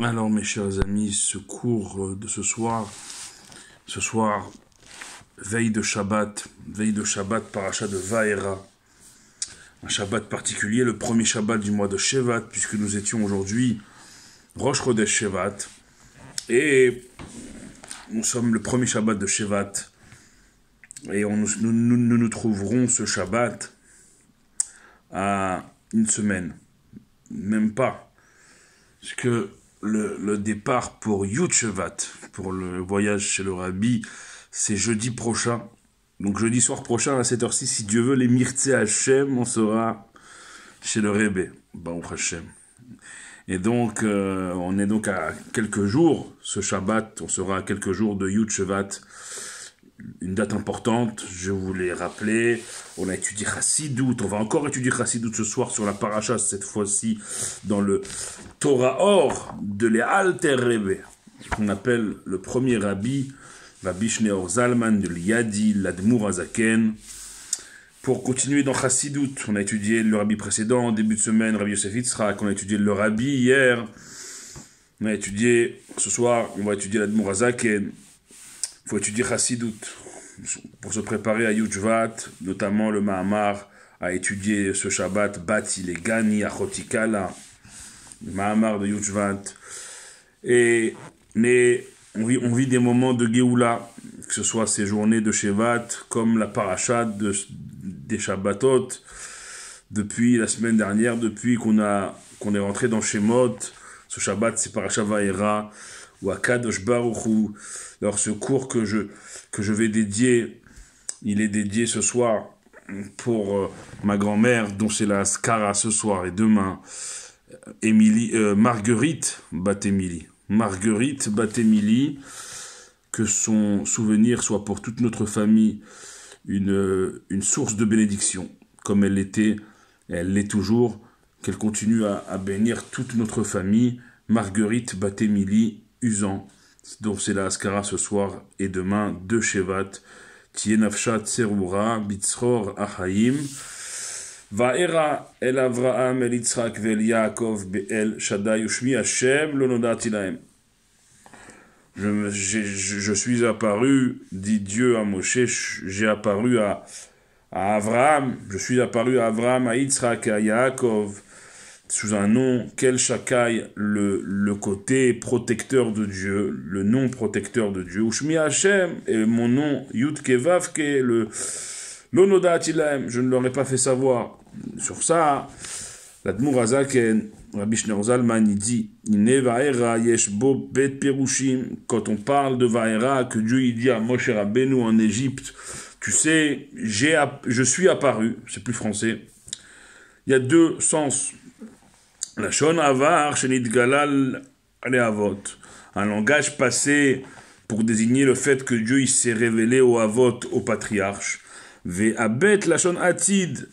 Alors mes chers amis, ce cours de ce soir, veille de Shabbat, paracha de Vaera, un Shabbat particulier, le premier Shabbat du mois de Shevat, puisque nous étions aujourd'hui Rosh Chodesh Shevat, et nous sommes le premier Shabbat de Shevat, et nous trouverons ce Shabbat à une semaine, même pas, parce que le départ pour Yud Shevat, pour le voyage chez le Rabbi, c'est jeudi prochain. Donc jeudi soir prochain à cette heure-ci, si Dieu veut, les Mirtzeh Hashem, on sera chez le Rebbe, Baruch Hashem. Et donc, on est donc à quelques jours, ce Shabbat, on sera à quelques jours de Yud Shevat, une date importante, je vous l'ai rappelé. On a étudié Chassidut, on va encore étudier Chassidut ce soir sur la paracha, cette fois-ci dans le Torah Or de l'Alter Rebbe, qu'on appelle le premier rabbi, Rabbi Shneor Zalman de l'Yadi, l'Admour Azaken. Pour continuer dans Chassidut, on a étudié le rabbi précédent, en début de semaine, Rabbi Yosef Yitzhak, on a étudié le rabbi hier, on a étudié, ce soir, on va étudier l'Admour Azaken. Il faut étudier Chassidut pour se préparer à Yud Shvat, notamment le Mahamar a étudié ce Shabbat, Bati le Gani Achotikala, le Mahamar de Yud Shvat. Mais on vit des moments de Géoula, que ce soit ces journées de Shevat, comme la paracha des Shabbatot, depuis la semaine dernière, depuis qu'on est rentré dans Shemot. Ce Shabbat, c'est paracha Vaera, ou Akadosh Baruch Hu. Alors ce cours que je vais dédier, il est dédié ce soir pour ma grand-mère, dont c'est la Skara ce soir et demain, Marguerite Bat-Émilie. Marguerite Bat-Émilie, que son souvenir soit pour toute notre famille une source de bénédiction, comme elle l'est toujours, qu'elle continue à bénir toute notre famille. Marguerite Bat-Émilie Usan, donc c'est la Askara ce soir et demain de Shevat. Tiye nafshat serura bitzror achayim vaera el Avraham el Yitzhak vel Yaakov be'el Shaddai ushmi Hashem lo nodati lahem. Je suis apparu, dit Dieu à Moshe, j'ai apparu à Avraham, je suis apparu à Avraham, à Yitzhak et à Yaakov, sous un nom, Kel Shakai, le côté protecteur de Dieu, le nom protecteur de Dieu. Ushmi Hashem, et mon nom, Yud Kevavke, le Lonodati Lahem, je ne leur ai pas fait savoir. Sur ça, l'Admour Azaken, Rabbi Shneor Zalman, il dit, Ine Vaera yesh bo bet perushim, quand on parle de Vaera, que Dieu il dit à Moshe Rabbeinu en Égypte, tu sais, je suis apparu, c'est plus français. Il y a deux sens. Lashon avar shenit galal le'avot, un langage passé pour désigner le fait que Dieu il s'est révélé au avot, au patriarche. Ve'abet lashon atid,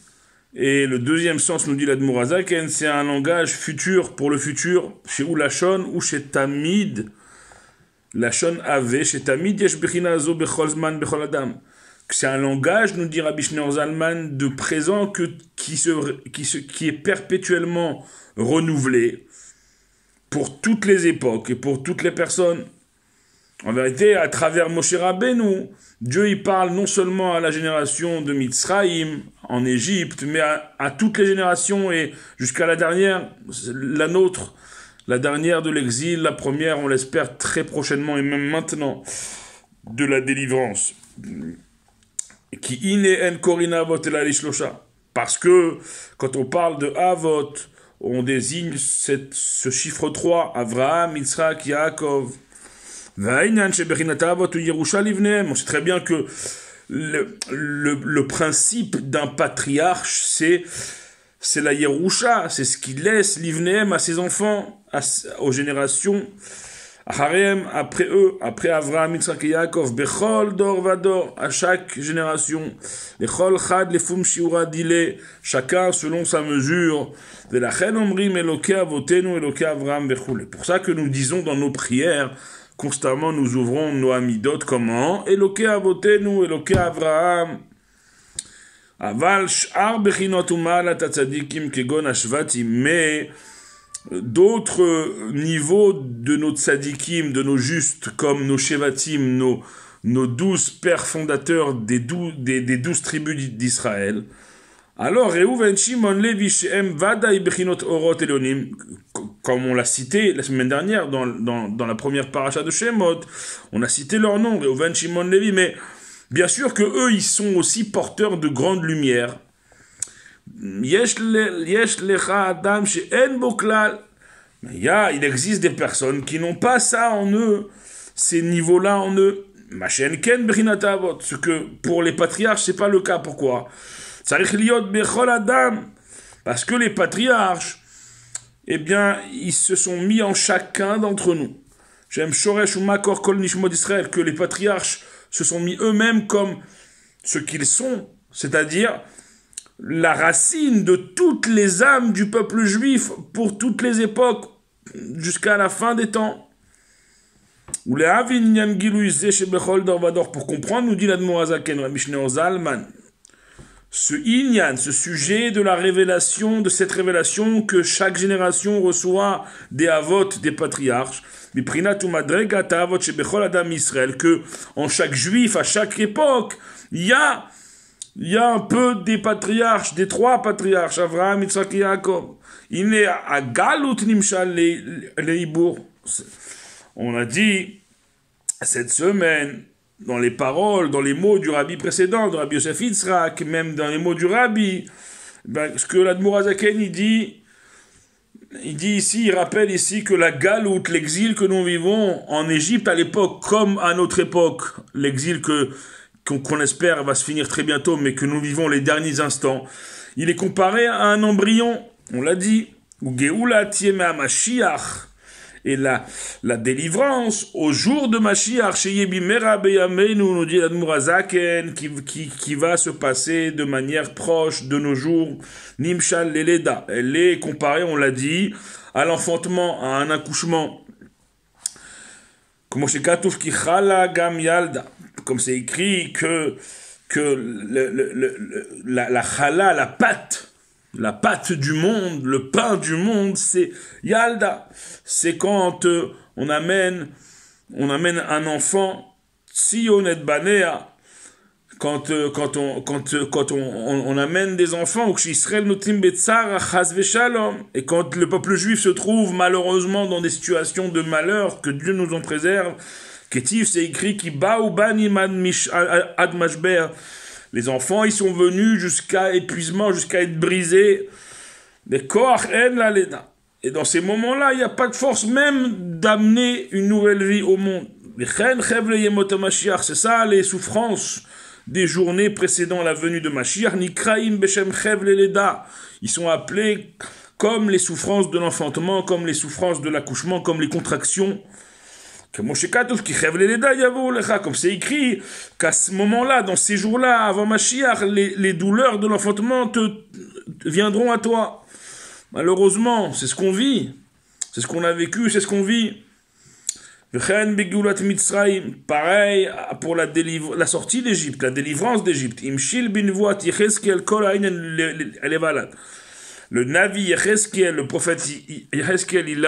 et le deuxième sens, nous dit l'Admour Azaken, c'est un langage futur pour le futur, chez ou lashon ou chez tamid, lashon ave, chez tamid yesh bechina zo bechol zman bechol adam. C'est un langage, nous dit Rabbi Shneor Zalman, de présent qui est perpétuellement renouvelé pour toutes les époques et pour toutes les personnes. En vérité, à travers Moshe Rabbeinu, Dieu il parle non seulement à la génération de Mitzrayim en Égypte, mais à toutes les générations et jusqu'à la dernière, la nôtre, la dernière de l'exil, la première, on l'espère très prochainement et même maintenant, de la délivrance. Qui ine en korina avot el alishlocha. Parce que quand on parle de avot, on désigne ce chiffre 3, Avraham, Yitzhak, Yaakov. On sait très bien que le principe d'un patriarche, c'est la Yerusha, c'est ce qu'il laisse l'ivneem à ses enfants, aux générations. Après eux, après Avraham, Yitzhak et Yaakov, Bechol Dor Vador, à chaque génération, Bechol Chad Lefum Shiura Dile, chacun selon sa mesure, Velachen Omrim Eloke Avotenu Eloke Avraham Bechule. Pour ça que nous disons dans nos prières, constamment nous ouvrons nos amidot, comment? Eloke Avotenu Eloke Avraham. Aval Sh'ar Bechinot Umal Atatzadikim Kegon Ashvati, mais d'autres niveaux de nos tzadikim, de nos justes, comme nos shevatim, nos 12 pères fondateurs des 12 tribus d'Israël. Alors, Reuven, Shimon, Levi, Shem, Vadaï, Bechinot, Orot, Elonim, comme on l'a cité la semaine dernière dans la première paracha de Shemot, on a cité leur nom, Reuven, Shimon, Levi, mais bien sûr que eux, ils sont aussi porteurs de grandes lumières. Yesh lecha adam she'en bo klal. Il existe des personnes qui n'ont pas ça en eux, ces niveaux-là en eux. Machen ken bechinat avot. Ce que pour les patriarches, c'est pas le cas. Pourquoi? Tzarich liot bechol adam. Parce que les patriarches, eh bien, ils se sont mis en chacun d'entre nous. J'aime shoresh ou makor kol nishmot d'Israël, que les patriarches se sont mis eux-mêmes comme ce qu'ils sont, c'est-à-dire la racine de toutes les âmes du peuple juif pour toutes les époques jusqu'à la fin des temps. Pour comprendre, nous dit l'Admor Hazaken, Rabbi Shneur Zalman, ce inyan, ce sujet de la révélation, de cette révélation que chaque génération reçoit des avot, des patriarches, que en chaque juif, à chaque époque, il y a un peu des patriarches, des 3 patriarches, Avraham, Yitzhak et Yaakov. Il est à Galut Nimshal Leibour. On a dit cette semaine, dans les paroles, dans les mots du rabbi précédent, du rabbi Yosef Yitzhak, même dans les mots du rabbi, ce que l'Admor Hazaken il dit ici, il rappelle ici que la galoute, l'exil que nous vivons en Égypte à l'époque, comme à notre époque, l'exil qu'on espère va se finir très bientôt, mais que nous vivons les derniers instants, il est comparé à un embryon, on l'a dit, ou Geoula Tiemea Mashiach, et la délivrance au jour de Mashiach, chez Yebimera Beyamenu, nous dit l'Admor Hazaken, qui va se passer de manière proche de nos jours, Nimshal Leleda. Elle est comparée, on l'a dit, à l'enfantement, à un accouchement. Comme c'est écrit que la chala, la pâte du monde, le pain du monde, c'est Yalda. C'est quand on amène un enfant, Sionet Banea, quand on amène des enfants, et quand le peuple juif se trouve malheureusement dans des situations de malheur, que Dieu nous en préserve, Ketiv, c'est écrit qui les enfants, ils sont venus jusqu'à épuisement, jusqu'à être brisés. Et dans ces moments-là, il n'y a pas de force même d'amener une nouvelle vie au monde. C'est ça les souffrances des journées précédant la venue de Mashiach. Ils sont appelés comme les souffrances de l'enfantement, comme les souffrances de l'accouchement, comme les contractions. Comme c'est écrit qu'à ce moment-là, dans ces jours-là, avant Mashiach, les douleurs de l'enfantement viendront à toi. Malheureusement, c'est ce qu'on vit, c'est ce qu'on a vécu, c'est ce qu'on vit. Pareil pour la sortie d'Égypte, la délivrance d'Égypte. Le Navi Yecheskel, le prophète Yecheskel, il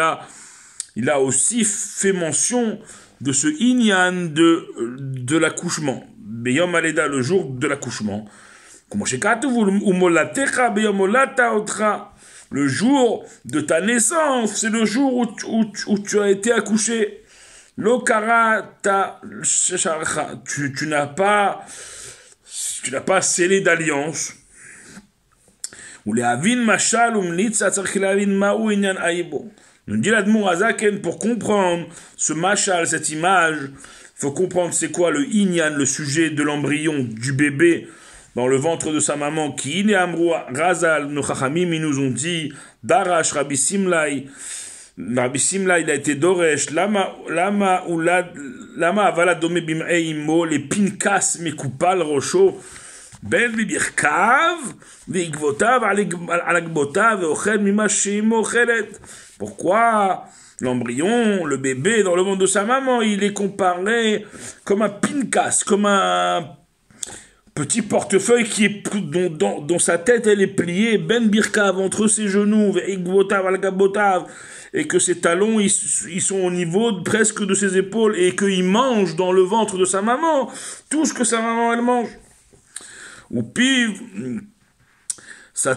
a aussi fait mention de ce inyan de l'accouchement. Beyom Aleda, le jour de l'accouchement. Le jour de ta naissance, c'est le jour où tu as été accouché. Tu n'as pas scellé d'alliance. Nous dit l'Admor Hazaken, pour comprendre ce mashal, cette image, il faut comprendre c'est quoi le inyan, le sujet de l'embryon, du bébé, dans le ventre de sa maman, qui iné amrou razal, nos chachamim, ils nous ont dit, darash Rabbi Simlai, il a été doresh, lama avala dome bim'ei imo, les pinkas mekupal rosho, ben bibirkav, veigvotav alagbotav, veochel mimashimo chelet. Pourquoi l'embryon, le bébé dans le ventre de sa maman, il est comparé comme un pinkas, comme un petit portefeuille dont sa tête elle est pliée, ben birkav entre ses genoux, ve'igvotav al-gabotav, et que ses talons ils sont au niveau presque de ses épaules, et qu'il mange dans le ventre de sa maman tout ce que sa maman elle mange. Ou piv, sa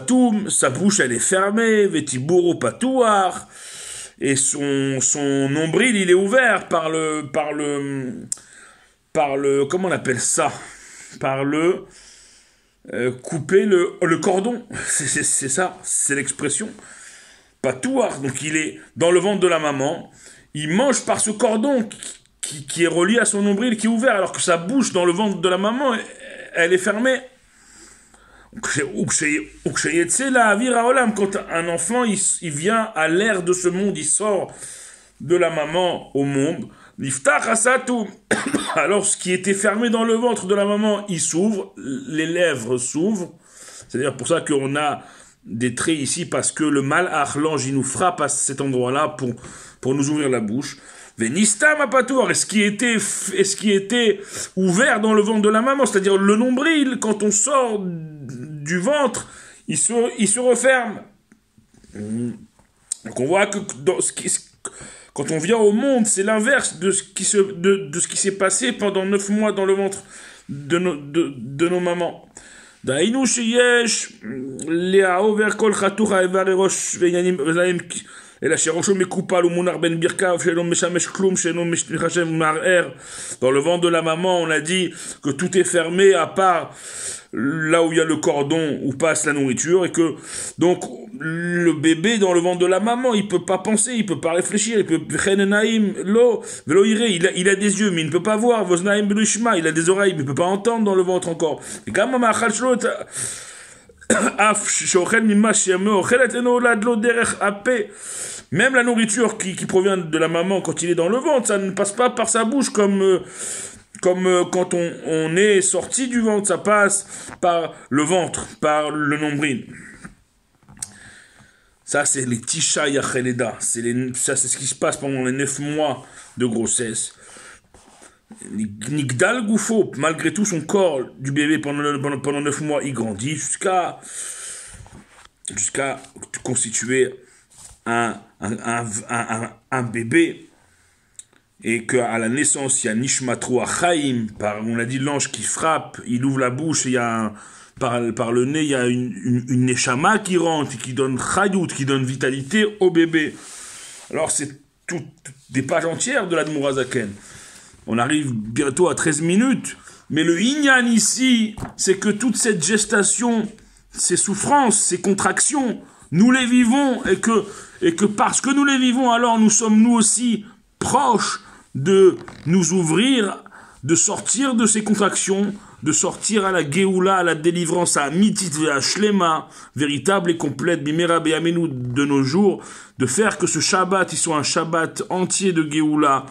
bouche elle est fermée, vetiburu patouar, et son nombril il est ouvert par le comment on appelle ça, par le couper le cordon, c'est ça, c'est l'expression. Patouar, donc il est dans le ventre de la maman, il mange par ce cordon qui est relié à son nombril qui est ouvert, alors que sa bouche dans le ventre de la maman, elle est fermée. Quand un enfant il vient à l'ère de ce monde, il sort de la maman au monde, alors ce qui était fermé dans le ventre de la maman, il s'ouvre, les lèvres s'ouvrent, c'est-à-dire pour ça qu'on a des traits ici, parce que le malach, l'ange, il nous frappe à cet endroit-là pour nous ouvrir la bouche. Venistam apatour, et ce qui était ouvert dans le ventre de la maman, c'est-à-dire le nombril, quand on sort du ventre, il se referme. Donc on voit que quand on vient au monde, c'est l'inverse de ce qui s'est passé pendant 9 mois dans le ventre de nos mamans. דהיינו שיש לעובר כל חתוך האיבר ראש ועניינים ולהם אלא שראשו מקופל ומונח בין ברכיו שאינו משמש כלום שאינו מחשב מערער. Dans le ventre de la maman, on a dit que tout est fermé à part là où il y a le cordon où passe la nourriture, et que donc le bébé dans le ventre de la maman, il peut pas penser, il peut pas réfléchir, il a des yeux mais il ne peut pas voir, il a des oreilles mais il peut pas entendre dans le ventre encore. Et quand même la nourriture qui provient de la maman quand il est dans le ventre, ça ne passe pas par sa bouche comme quand on est sorti du ventre, ça passe par le ventre, par le nombril. Ça, c'est les Tisha Yacheleda. Ça, c'est ce qui se passe pendant les 9 mois de grossesse. Nigdal Goufo, malgré tout, son corps du bébé pendant 9 mois, il grandit jusqu'à constituer un bébé. Et qu'à la naissance, il y a Nishmatru Achaim, on a dit l'ange qui frappe, il ouvre la bouche, et il y a par le nez, il y a une Neshama qui rentre, qui donne Chayut, qui donne vitalité au bébé. Alors c'est des pages entières de l'Admour HaZaken. On arrive bientôt à 13 minutes, mais le Inyan ici, c'est que toute cette gestation, ces souffrances, ces contractions, nous les vivons, et que parce que nous les vivons, alors nous sommes nous aussi proches de nous ouvrir, de sortir de ces contractions, de sortir à la Géoula, à la délivrance, à Mitit à Shlema, véritable et complète, Bimera Beyamenu de nos jours, de faire que ce Shabbat, il soit un Shabbat entier de Géoula,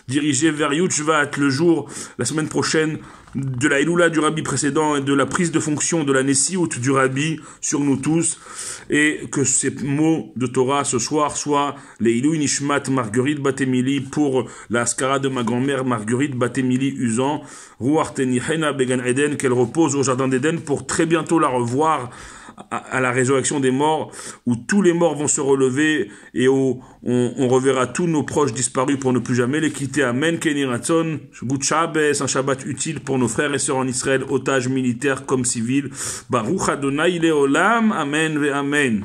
dirigé vers Yud Shvat, le jour, la semaine prochaine, de la Iloula du Rabbi précédent et de la prise de fonction de la Nessiut du Rabbi sur nous tous, et que ces mots de Torah ce soir soient les Ilou Nishmat Marguerite Batemili pour la Askara de ma grand-mère Marguerite Batemili Usan, Ruach Tenihena Began Eden, qu'elle repose au Jardin d'Éden pour très bientôt la revoir à la résurrection des morts, où tous les morts vont se relever et où on reverra tous nos proches disparus pour ne plus jamais les quitter. Amen. Keni Ratzon, Good Shabbos, un Shabbat utile pour nos frères et sœurs en Israël, otages militaires comme civils. Baruch Adonai Leolam. Amen ve Amen.